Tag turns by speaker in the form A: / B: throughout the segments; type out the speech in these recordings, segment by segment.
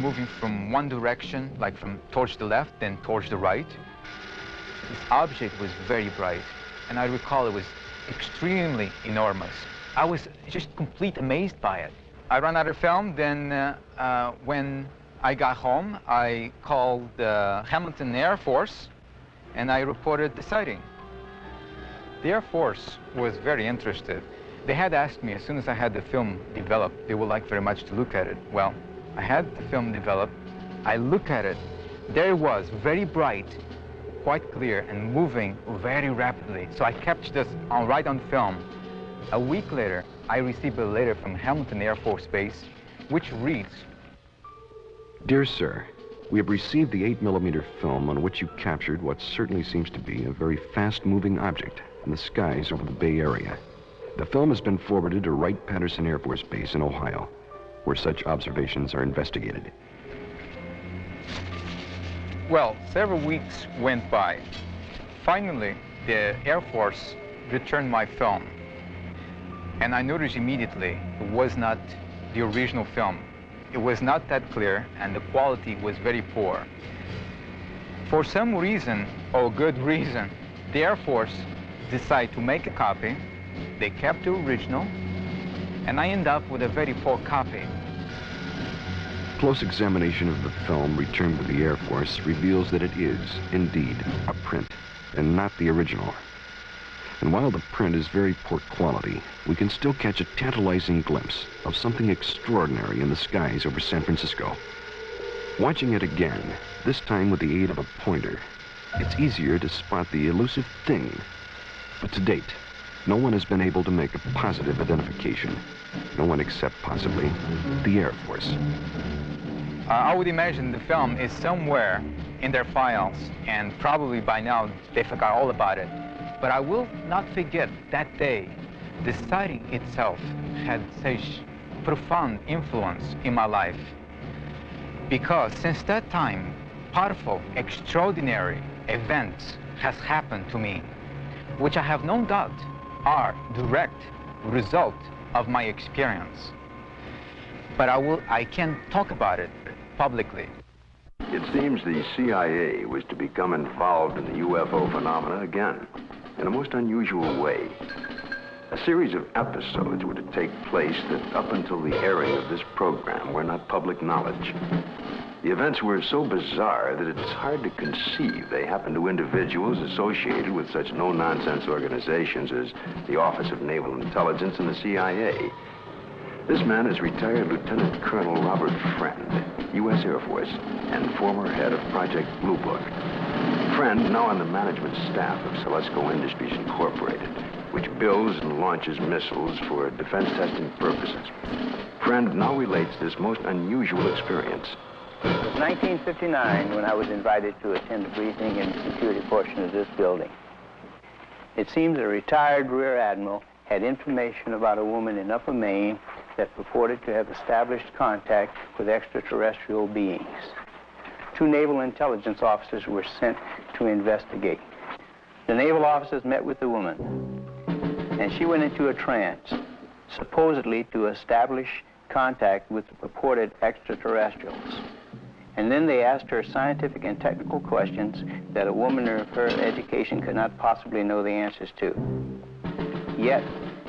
A: moving from one direction, like from towards the left, then towards the right. This object was very bright, and I recall it was extremely enormous. I was just completely amazed by it. I ran out of film, then when I got home, I called the Hamilton Air Force, and I reported the sighting. The Air Force was very interested. They had asked me as soon as I had the film developed, they would like very much to look at it. Well, I had the film developed. I looked at it. There it was, very bright, quite clear, and moving very rapidly. So I captured this right on film. A week later, I received a letter from Hamilton Air Force Base, which reads,
B: "Dear Sir, we have received the 8mm film on which you captured what certainly seems to be a very fast-moving object in the skies over the Bay Area. The film has been forwarded to Wright-Patterson Air Force Base in Ohio, where such observations are investigated."
A: Well, several weeks went by. Finally, the Air Force returned my film, and I noticed immediately it was not the original film. It was not that clear, and the quality was very poor. For some reason, or good reason, the Air Force decided to make a copy. They kept the original, and I ended up with a very poor copy.
B: Close examination of the film returned to the Air Force reveals that it is, indeed, a print, and not the original. And while the print is very poor quality, we can still catch a tantalizing glimpse of something extraordinary in the skies over San Francisco. Watching it again, this time with the aid of a pointer, it's easier to spot the elusive thing. But to date, no one has been able to make a positive identification. No one except possibly the Air Force.
A: I would imagine the film is somewhere in their files, and probably by now they forgot all about it. But I will not forget that day. The sighting itself had such profound influence in my life, because since that time, powerful, extraordinary events has happened to me, which I have no doubt are direct result of my experience. But I can't talk about it publicly.
C: It seems the CIA was to become involved in the UFO phenomena again, in a most unusual way. A series of episodes were to take place that up until the airing of this program were not public knowledge. The events were so bizarre that it's hard to conceive they happened to individuals associated with such no-nonsense organizations as the Office of Naval Intelligence and the CIA. This man is retired Lieutenant Colonel Robert Friend, U.S. Air Force, and former head of Project Blue Book. Friend, now on the management staff of Celesco Industries Incorporated, which builds and launches missiles for defense testing purposes. Friend now relates this most unusual experience.
D: It was 1959 when I was invited to attend a briefing in the security portion of this building. It seems a retired Rear Admiral had information about a woman in Upper Maine that purported to have established contact with extraterrestrial beings. 2 naval intelligence officers were sent to investigate. The naval officers met with the woman, and she went into a trance, supposedly to establish contact with the purported extraterrestrials. And then they asked her scientific and technical questions that a woman of her education could not possibly know the answers to. Yet,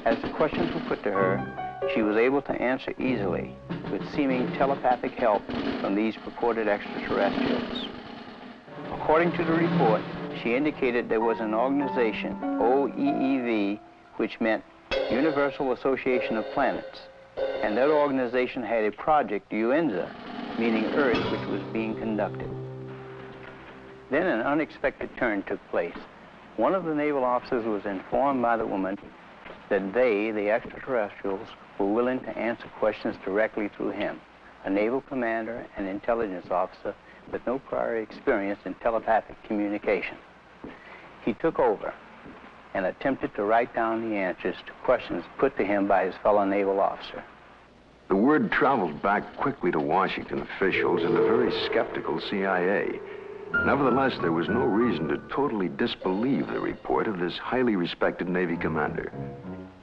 D: as the questions were put to her, she was able to answer easily with seeming telepathic help from these purported extraterrestrials. According to the report, she indicated there was an organization, OEEV, which meant Universal Association of Planets, and that organization had a project, UNZA, meaning Earth, which was being conducted. Then an unexpected turn took place. One of the naval officers was informed by the woman that they, the extraterrestrials, were willing to answer questions directly through him, a naval commander and intelligence officer with no prior experience in telepathic communication. He took over and attempted to write down the answers to questions put to him by his fellow naval officer.
C: The word traveled back quickly to Washington officials and the very skeptical CIA. Nevertheless, there was no reason to totally disbelieve the report of this highly respected Navy commander.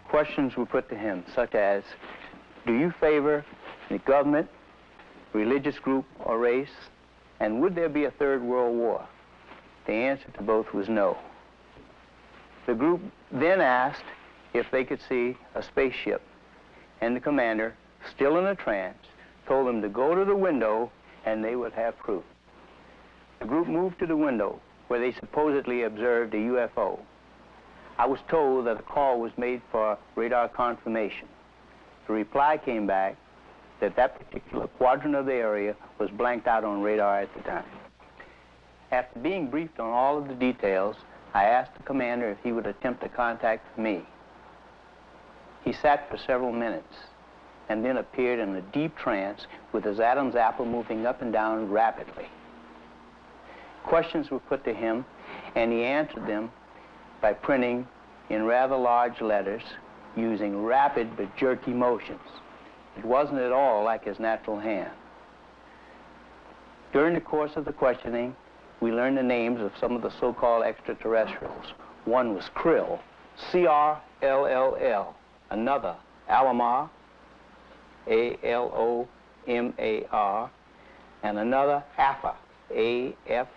D: Questions were put to him, such as, do you favor the government religious group or race, and would there be a third world war? The answer to both was no. The group then asked if they could see a spaceship, and the commander, still in a trance, told them to go to the window and they would have proof. The group moved to the window where they supposedly observed a UFO. I was told that a call was made for radar confirmation. The reply came back that that particular quadrant of the area was blanked out on radar at the time. After being briefed on all of the details, I asked the commander if he would attempt to contact me. He sat for several minutes and then appeared in a deep trance with his Adam's apple moving up and down rapidly. Questions were put to him, and he answered them by printing in rather large letters using rapid but jerky motions. It wasn't at all like his natural hand. During the course of the questioning, we learned the names of some of the so-called extraterrestrials. One was Krill, C-R-L-L-L. Another, Alomar, A-L-O-M-A-R. And another, Afa, A-F-F-A,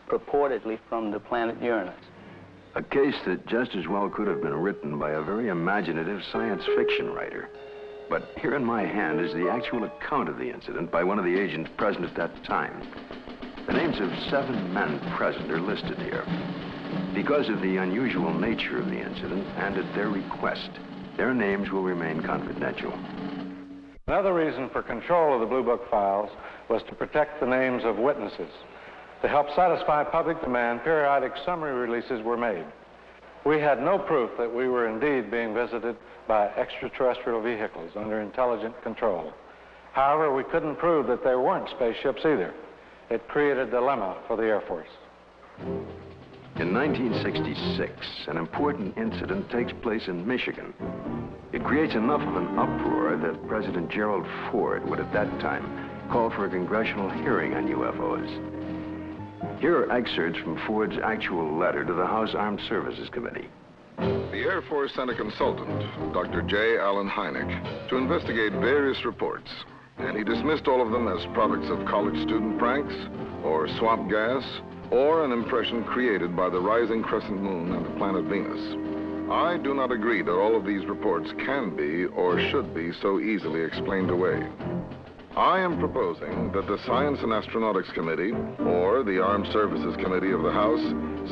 D: purportedly from the planet Uranus.
C: A case that just as well could have been written by a very imaginative science fiction writer. But here in my hand is the actual account of the incident by one of the agents present at that time. The names of 7 men present are listed here. Because of the unusual nature of the incident and at their request, their names will remain confidential.
E: Another reason for control of the Blue Book files was to protect the names of witnesses. To help satisfy public demand, periodic summary releases were made. We had no proof that we were indeed being visited by extraterrestrial vehicles under intelligent control. However, we couldn't prove that there weren't spaceships either. It created a dilemma for the Air Force.
C: In 1966, an important incident takes place in Michigan. It creates enough of an uproar that President Gerald Ford would at that time call for a congressional hearing on UFOs. Here are excerpts from Ford's actual letter to the House Armed Services Committee.
F: The Air Force sent a consultant, Dr. J. Allen Hynek, to investigate various reports, and he dismissed all of them as products of college student pranks, or swamp gas, or an impression created by the rising crescent moon and the planet Venus. I do not agree that all of these reports can be or should be so easily explained away. I am proposing that the Science and Astronautics Committee, or the Armed Services Committee of the House,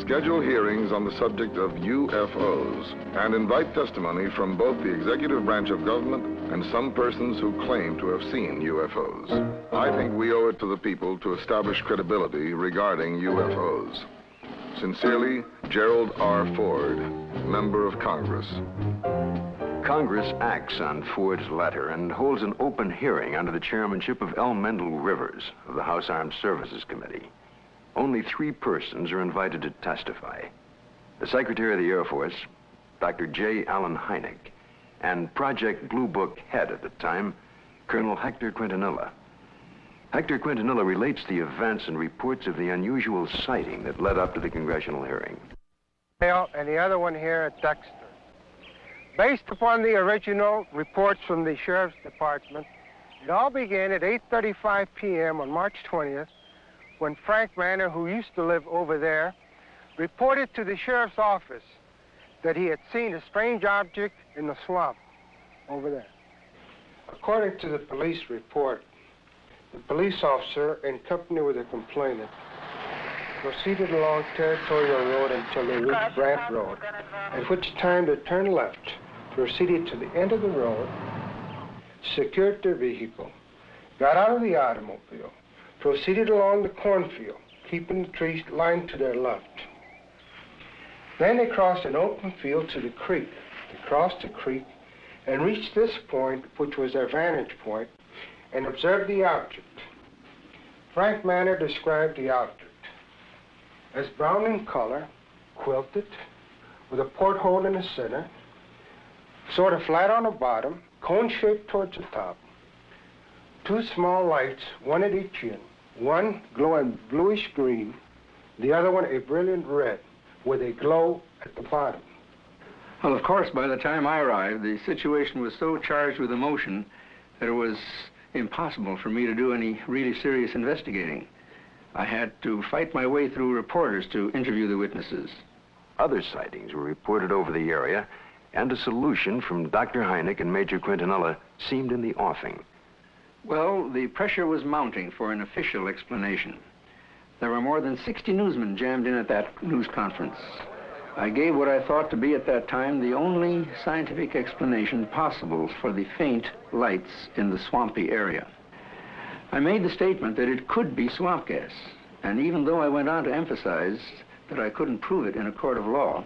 F: schedule hearings on the subject of UFOs and invite testimony from both the executive branch of government and some persons who claim to have seen UFOs. I think we owe it to the people to establish credibility regarding UFOs. Sincerely, Gerald R. Ford, Member of Congress.
C: Congress acts on Ford's letter and holds an open hearing under the chairmanship of L. Mendel Rivers of the House Armed Services Committee. Only 3 persons are invited to testify. The Secretary of the Air Force, Dr. J. Allen Hynek, and Project Blue Book head at the time, Colonel Hector Quintanilla. Hector Quintanilla relates the events and reports of the unusual sighting that led up to the congressional hearing.
G: And the other one here at Dexter. Based upon the original reports from the Sheriff's Department, it all began at 8:35 p.m. on March 20th, when Frank Manor, who used to live over there, reported to the Sheriff's office that he had seen a strange object in the swamp over there. According to the police report, the police officer, in company with the complainant, proceeded along Territorial Road until they reached Brant Road, at which time they turned left, proceeded to the end of the road, secured their vehicle, got out of the automobile, proceeded along the cornfield, keeping the trees lined to their left. Then they crossed an open field to the creek. They crossed the creek and reached this point, which was their vantage point, and observed the object. Frank Manor described the object as brown in color, quilted, with a porthole in the center, sort of flat on the bottom, cone-shaped towards the top. 2 small lights, one at each end, one glowing bluish green, the other one a brilliant red, with a glow at the bottom.
H: Well, of course, by the time I arrived, the situation was so charged with emotion that it was impossible for me to do any really serious investigating. I had to fight my way through reporters to interview the witnesses.
C: Other sightings were reported over the area, and a solution from Dr. Hynek and Major Quintanilla seemed in the offing.
H: Well, the pressure was mounting for an official explanation. There were more than 60 newsmen jammed in at that news conference. I gave what I thought to be at that time the only scientific explanation possible for the faint lights in the swampy area. I made the statement that it could be swamp gas, and even though I went on to emphasize that I couldn't prove it in a court of law,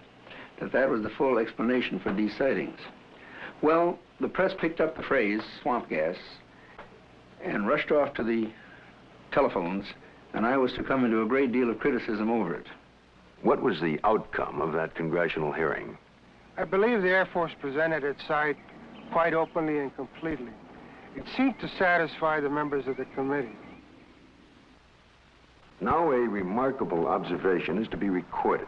H: that was the full explanation for these sightings. Well, the press picked up the phrase, swamp gas, and rushed off to the telephones, and I was to come into a great deal of criticism over it.
C: What was the outcome of that congressional hearing?
G: I believe the Air Force presented its side quite openly and completely. It seemed to satisfy the members of the committee.
C: Now a remarkable observation is to be recorded.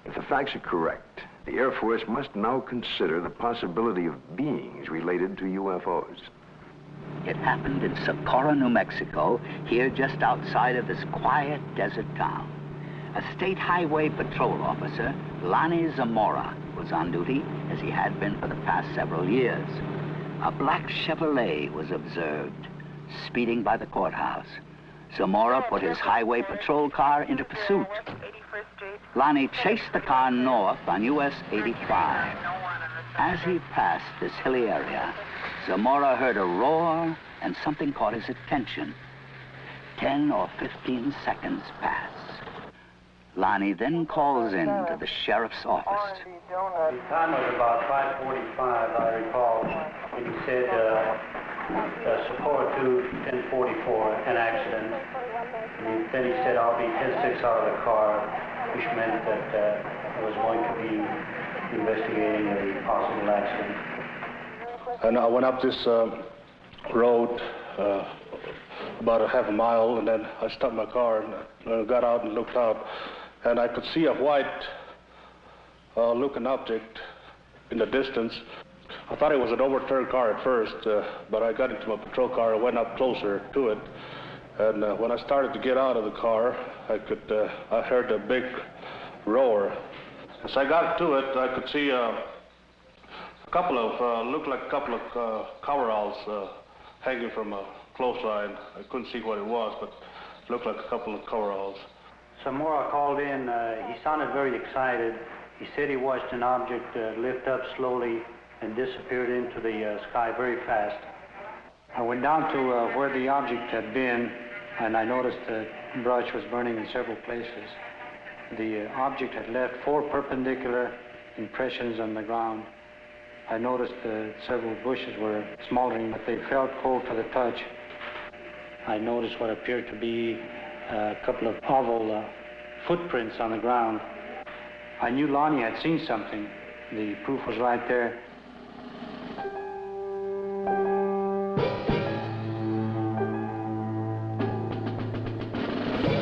C: If the facts are correct, the Air Force must now consider the possibility of beings related to UFOs.
I: It happened in Socorro, New Mexico, here just outside of this quiet desert town. A state highway patrol officer, Lonnie Zamora, was on duty, as he had been for the past several years. A black Chevrolet was observed, speeding by the courthouse. Zamora put his highway patrol car into pursuit. Lonnie chased the car north on US 85. As he passed this hilly area, Zamora heard a roar and something caught his attention. 10 or 15 seconds pass. Lonnie then calls in to the sheriff's office.
J: The time was about 5:45, I recall. And he said, Socorro 2-1044, an accident. And then he said, I'll be 10-6 out of the car, which meant that I was going to be investigating a possible accident.
E: And I went up this road about a half a mile, and then I stopped my car and I got out and looked out, and I could see a white looking object in the distance. I thought it was an overturned car at first, but I got into my patrol car and went up closer to it. And when I started to get out of the car, I heard a big roar. As I got to it, I could see looked like a couple of coveralls hanging from a clothesline. I couldn't see what it was, but it looked like a couple of coveralls.
J: Zamora called in. He sounded very excited. He said he watched an object lift up slowly and disappeared into the sky very fast. I went down to where the object had been, and I noticed the brush was burning in several places. The object had left 4 perpendicular impressions on the ground. I noticed several bushes were smoldering, but they felt cold to the touch. I noticed what appeared to be a couple of oval footprints on the ground. I knew Lonnie had seen something. The proof was right there.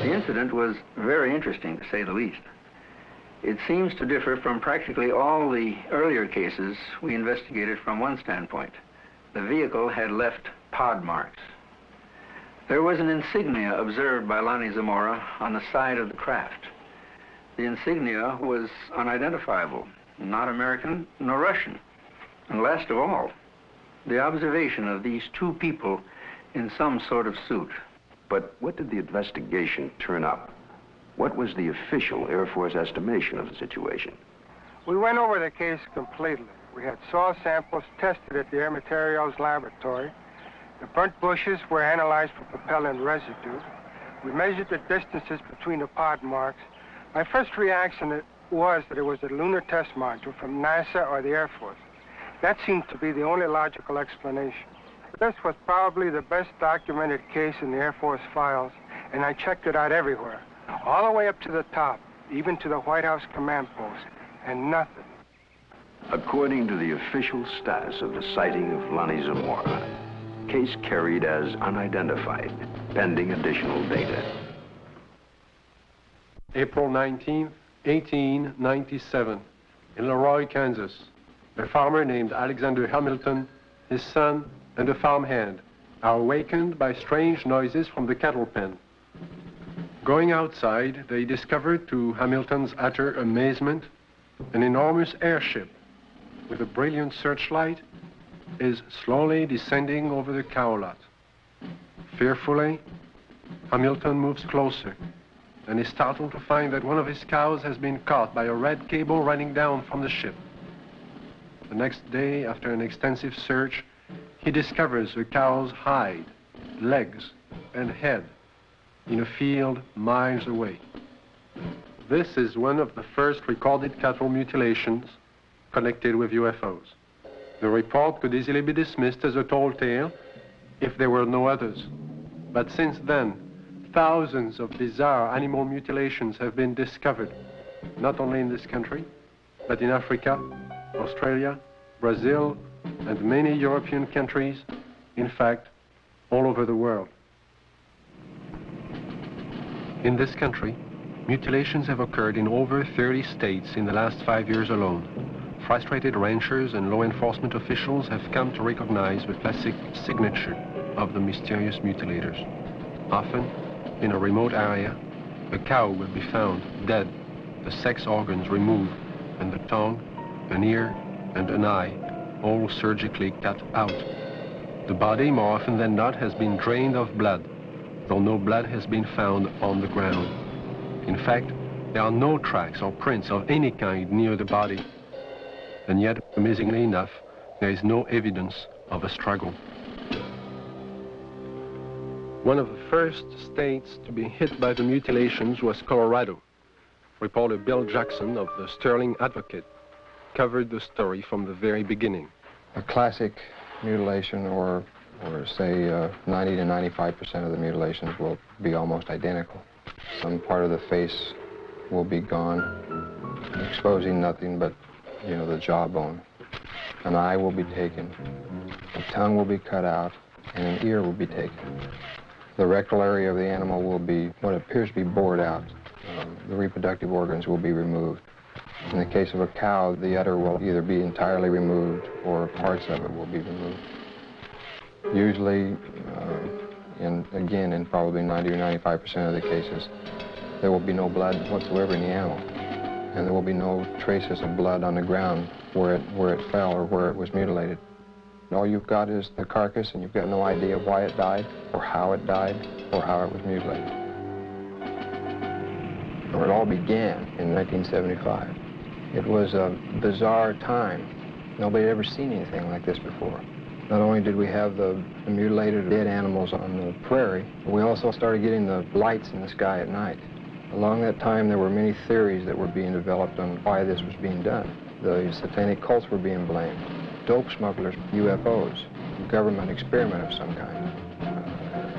H: The incident was very interesting, to say the least. It seems to differ from practically all the earlier cases we investigated from one standpoint. The vehicle had left pod marks. There was an insignia observed by Lonnie Zamora on the side of the craft. The insignia was unidentifiable, not American nor Russian. And last of all, the observation of these 2 people in some sort of suit.
C: But what did the investigation turn up? What was the official Air Force estimation of the situation?
G: We went over the case completely. We had soil samples tested at the Air Materials Laboratory. The burnt bushes were analyzed for propellant residue. We measured the distances between the pod marks. My first reaction was that it was a lunar test module from NASA or the Air Force. That seemed to be the only logical explanation. This was probably the best documented case in the Air Force files, and I checked it out everywhere, all the way up to the top, even to the White House command post, and nothing.
C: According to the official status of the sighting of Lonnie Zamora, case carried as unidentified, pending additional data.
K: April 19, 1897, in Leroy, Kansas. A farmer named Alexander Hamilton, his son, and a farmhand are awakened by strange noises from the cattle pen. Going outside, they discovered, to Hamilton's utter amazement, an enormous airship with a brilliant searchlight is slowly descending over the cow lot. Fearfully, Hamilton moves closer and is startled to find that one of his cows has been caught by a red cable running down from the ship. The next day, after an extensive search, he discovers the cow's hide, legs, and head in a field miles away. This is one of the first recorded cattle mutilations connected with UFOs. The report could easily be dismissed as a tall tale if there were no others. But since then, thousands of bizarre animal mutilations have been discovered, not only in this country, but in Africa, Australia, Brazil, and many European countries, in fact, all over the world. In this country, mutilations have occurred in over 30 states in the last 5 years alone. Frustrated ranchers and law enforcement officials have come to recognize the classic signature of the mysterious mutilators. Often, in a remote area, a cow will be found dead, the sex organs removed, and the tongue, an ear, and an eye, all surgically cut out. The body, more often than not, has been drained of blood, though no blood has been found on the ground. In fact, there are no tracks or prints of any kind near the body. And yet, amazingly enough, there is no evidence of a struggle. One of the first states to be hit by the mutilations was Colorado. Reporter Bill Jackson of the Sterling Advocate covered the story from the very beginning.
L: A classic mutilation, or say 90 to 95% of the mutilations will be almost identical. Some part of the face will be gone, exposing nothing but, the jawbone. An eye will be taken, the tongue will be cut out, and an ear will be taken. The rectal area of the animal will be what appears to be bored out. The reproductive organs will be removed. In the case of a cow, the udder will either be entirely removed or parts of it will be removed. Usually, in probably 90 or 95% of the cases, there will be no blood whatsoever in the animal. And there will be no traces of blood on the ground where it fell or where it was mutilated. All you've got is the carcass, and you've got no idea why it died, or how it died, or how it was mutilated. It all began in 1975. It was a bizarre time. Nobody had ever seen anything like this before. Not only did we have the mutilated dead animals on the prairie, but we also started getting the lights in the sky at night. Along that time, there were many theories that were being developed on why this was being done. The satanic cults were being blamed, dope smugglers, UFOs, a government experiment of some kind.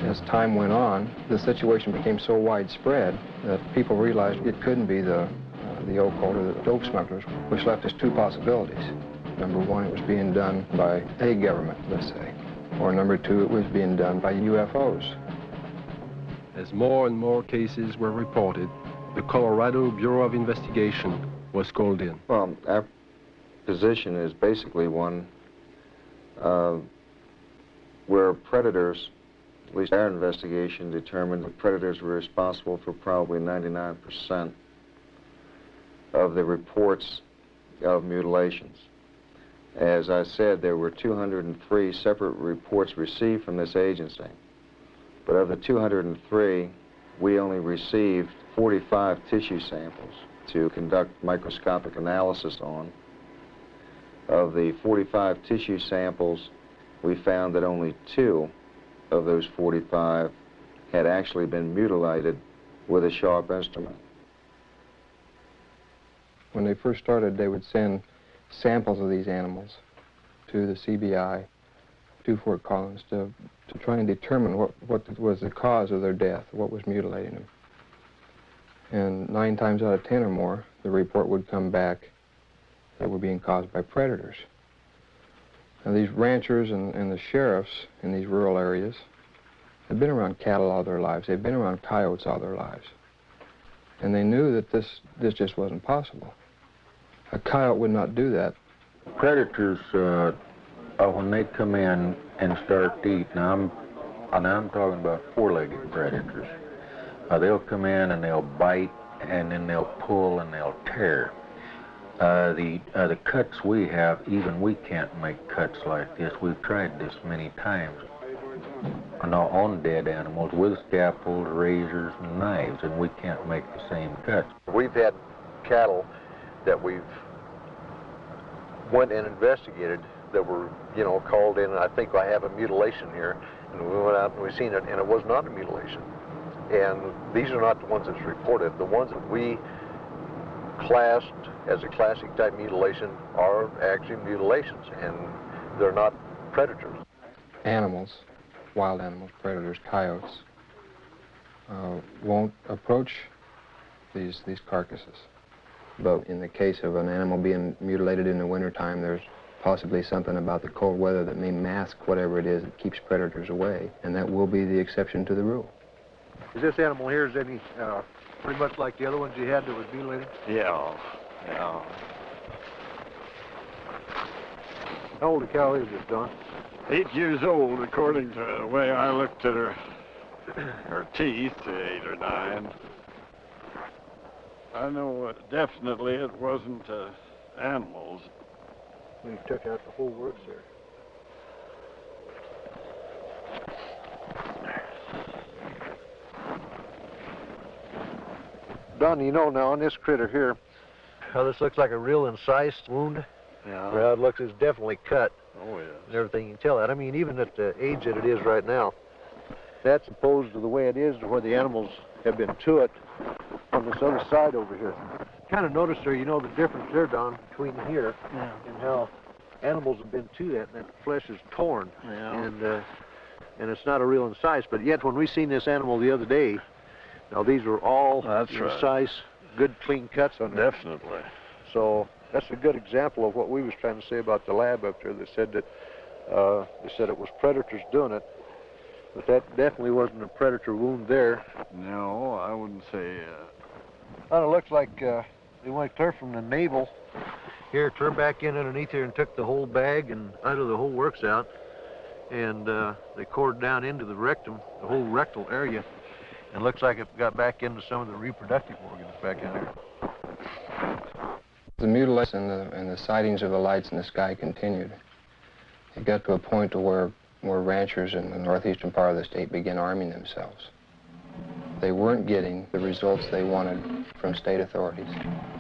L: As time went on, the situation became so widespread that people realized it couldn't be the occult or the dope smugglers, which left us two possibilities. Number one, it was being done by a government, let's say. Or number two, it was being done by UFOs.
K: As more and more cases were reported, the Colorado Bureau of Investigation was called in.
M: Well, our position is basically one where predators, at least our investigation determined that predators were responsible for probably 99% of the reports of mutilations. As I said, there were 203 separate reports received from this agency. But of the 203, we only received 45 tissue samples to conduct microscopic analysis on. Of the 45 tissue samples, we found that only 2 of those 45 had actually been mutilated with a sharp instrument.
L: When they first started, they would send samples of these animals to the CBI, to Fort Collins, to try and determine what was the cause of their death, what was mutilating them. And 9 times out of 10 or more, the report would come back that were being caused by predators. Now, these ranchers and the sheriffs in these rural areas had been around cattle all their lives. They'd been around coyotes all their lives. And they knew that this just wasn't possible. A coyote would not do that.
N: Predators, when they come in and start to eat, now And I'm talking about four-legged predators. They'll come in and they'll bite, and then they'll pull and they'll tear. The cuts we have, even we can't make cuts like this. We've tried this many times on dead animals with scalpels, razors, and knives, and we can't make the same cuts.
O: We've had cattle that we've went and investigated that were, called in, and I think I have a mutilation here, and we went out and we seen it, and it was not a mutilation. And these are not the ones that's reported. The ones that we classed as a classic type mutilation are actually mutilations, and they're not predators.
L: Animals, wild animals, predators, coyotes, won't approach these carcasses. But in the case of an animal being mutilated in the wintertime, there's possibly something about the cold weather that may mask whatever it is that keeps predators away, and that will be the exception to the rule.
O: Is this animal here, is any pretty much like the other ones you had that was mutilated?
P: Yeah.
O: How old a cow is this, Don?
P: 8 years old, according to the way I looked at her teeth, 8 or 9. I know definitely it wasn't animals.
O: We took out the whole works there. Don, now on this critter here, how this looks like a real incised wound.
P: Yeah.
O: Well, it looks, it's definitely cut.
P: Oh, yes.
O: And everything, you can tell that. I mean, even at the age that it is right now, that's opposed to the way it is to where the animals have been to it on this other side over here. Kind of notice there, the difference there, Don, between here and how animals have been to that, and that flesh is torn.
P: Yeah.
O: And it's not a real incise, but yet when we seen this animal the other day, now these were all incise, good clean cuts on there.
P: Definitely.
O: So that's a good example of what we was trying to say about the lab up there. They said that it was predators doing it, but that definitely wasn't a predator wound there.
P: No, I wouldn't say.
O: Well, it looks like they went clear from the navel here, turned back in underneath here and took the whole bag and out of the whole works out, and they cored down into the rectum, the whole rectal area, and looks like it got back into some of the reproductive organs back in there.
L: The mutilation and the sightings of the lights in the sky continued. It got to a point to where ranchers in the northeastern part of the state began arming themselves. They weren't getting the results they wanted from state authorities.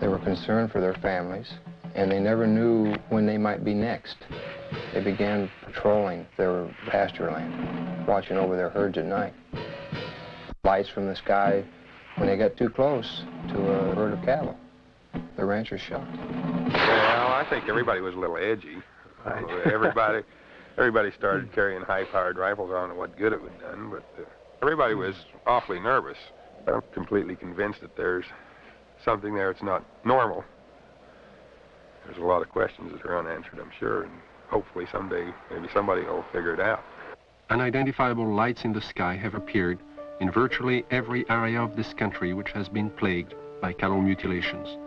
L: They were concerned for their families, and they never knew when they might be next. They began patrolling their pasture land, watching over their herds at night. Lights from the sky, when they got too close to a herd of cattle, the ranchers shot.
Q: Well, I think everybody was a little edgy. Right. Everybody started carrying high-powered rifles. I don't know what good it would have done, but everybody was awfully nervous. I'm completely convinced that there's something there that's not normal. There's a lot of questions that are unanswered, I'm sure, and hopefully someday maybe somebody will figure it out.
K: Unidentifiable lights in the sky have appeared in virtually every area of this country which has been plagued by cattle mutilations.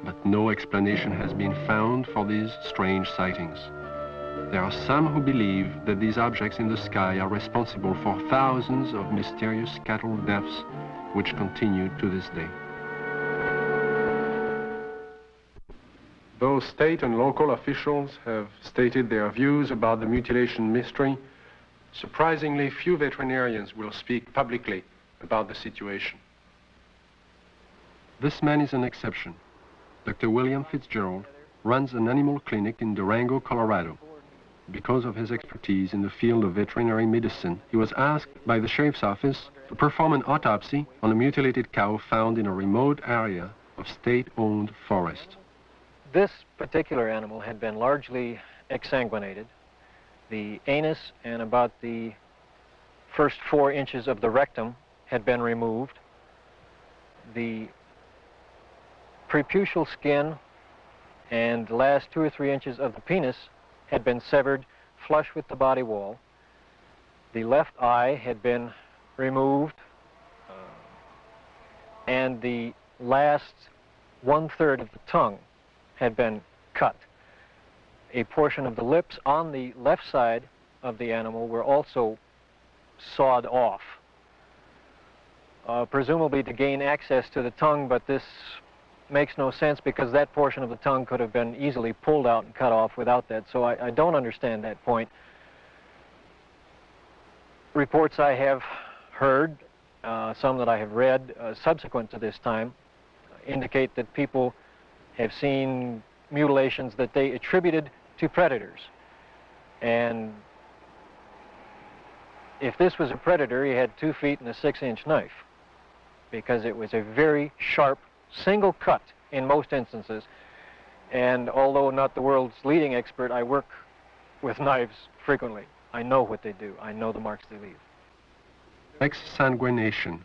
K: But no explanation has been found for these strange sightings. There are some who believe that these objects in the sky are responsible for thousands of mysterious cattle deaths which continue to this day. Though state and local officials have stated their views about the mutilation mystery, surprisingly few veterinarians will speak publicly about the situation. This man is an exception. Dr. William Fitzgerald runs an animal clinic in Durango, Colorado. Because of his expertise in the field of veterinary medicine, he was asked by the sheriff's office to perform an autopsy on a mutilated cow found in a remote area of state-owned forest.
R: This particular animal had been largely exsanguinated. The anus and about the first 4 inches of the rectum had been removed. The preputial skin and the last 2 or 3 inches of the penis had been severed flush with the body wall. The left eye had been removed, and the last 1/3 of the tongue had been cut. A portion of the lips on the left side of the animal were also sawed off, presumably to gain access to the tongue, but this makes no sense because that portion of the tongue could have been easily pulled out and cut off without that, so I don't understand that point. Reports I have heard, some that I have read subsequent to this time, indicate that people have seen mutilations that they attributed to predators. And if this was a predator, he had 2 feet and a 6-inch knife, because it was a very sharp single cut in most instances. And although not the world's leading expert, I work with knives frequently. I know what they do. I know the marks they leave.
K: Exsanguination,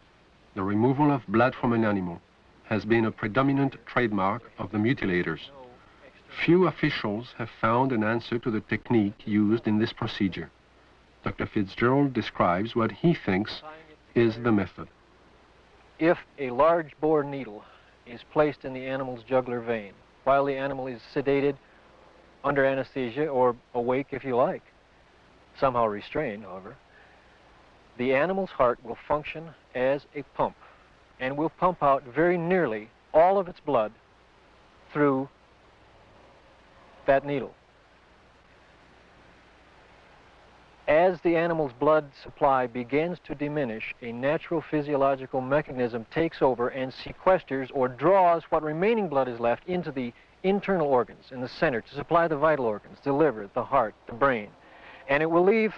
K: the removal of blood from an animal, has been a predominant trademark of the mutilators. Few officials have found an answer to the technique used in this procedure. Dr. Fitzgerald describes what he thinks is the method.
R: If a large bore needle is placed in the animal's jugular vein while the animal is sedated, under anesthesia, or awake if you like, somehow restrained, however, the animal's heart will function as a pump and will pump out very nearly all of its blood through that needle. As the animal's blood supply begins to diminish, a natural physiological mechanism takes over and sequesters or draws what remaining blood is left into the internal organs in the center to supply the vital organs, the liver, the heart, the brain. And it will leave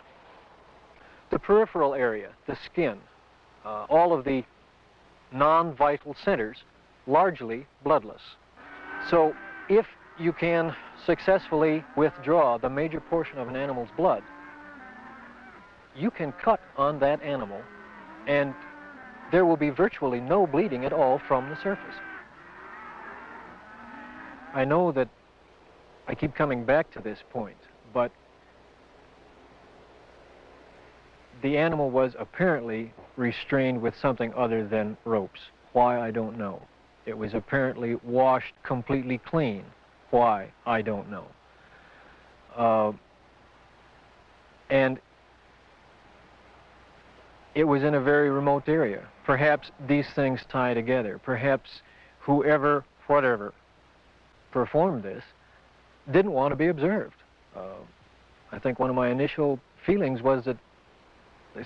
R: the peripheral area, the skin, all of the non-vital centers, largely bloodless. So if you can successfully withdraw the major portion of an animal's blood, you can cut on that animal and there will be virtually no bleeding at all from the surface. I know that I keep coming back to this point, but the animal was apparently restrained with something other than ropes. Why, I don't know. It was apparently washed completely clean. Why, I don't know. And it was in a very remote area. Perhaps these things tie together. Perhaps whoever, whatever, performed this didn't want to be observed. I think one of my initial feelings was that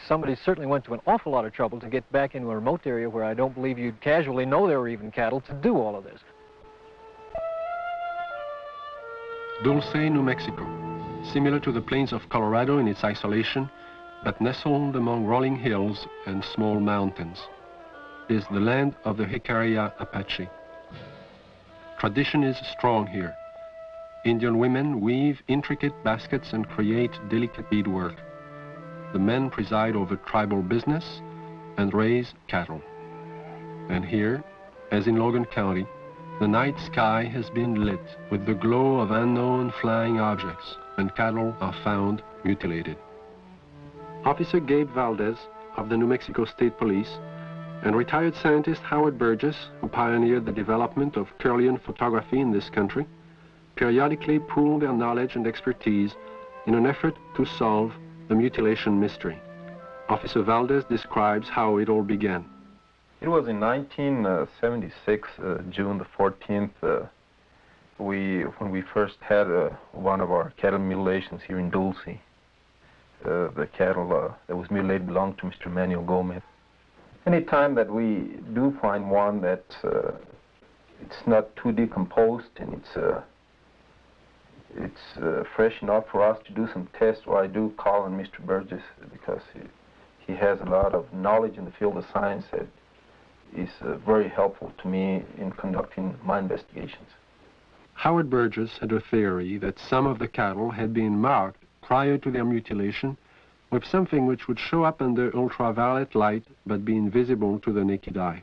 R: somebody certainly went to an awful lot of trouble to get back into a remote area where I don't believe you'd casually know there were even cattle to do all of this.
K: Dulce, New Mexico, similar to the plains of Colorado in its isolation, but nestled among rolling hills and small mountains, is the land of the Jicarilla Apache. Tradition is strong here. Indian women weave intricate baskets and create delicate beadwork. The men preside over tribal business and raise cattle. And here, as in Logan County, the night sky has been lit with the glow of unknown flying objects, and cattle are found mutilated. Officer Gabe Valdez of the New Mexico State Police and retired scientist Howard Burgess, who pioneered the development of Kirlian photography in this country, periodically pool their knowledge and expertise in an effort to solve the mutilation mystery. Officer Valdez describes how it all began.
S: It was in 1976, June the 14th, when we first had one of our cattle mutilations here in Dulce. The cattle that was mutilated belonged to Mr. Manuel Gomez. Any time that we do find one that it's not too decomposed and it's fresh enough for us to do some tests, or I do call on Mr. Burgess because he has a lot of knowledge in the field of science that is very helpful to me in conducting my investigations.
K: Howard Burgess had a theory that some of the cattle had been marked prior to their mutilation with something which would show up under ultraviolet light but be invisible to the naked eye.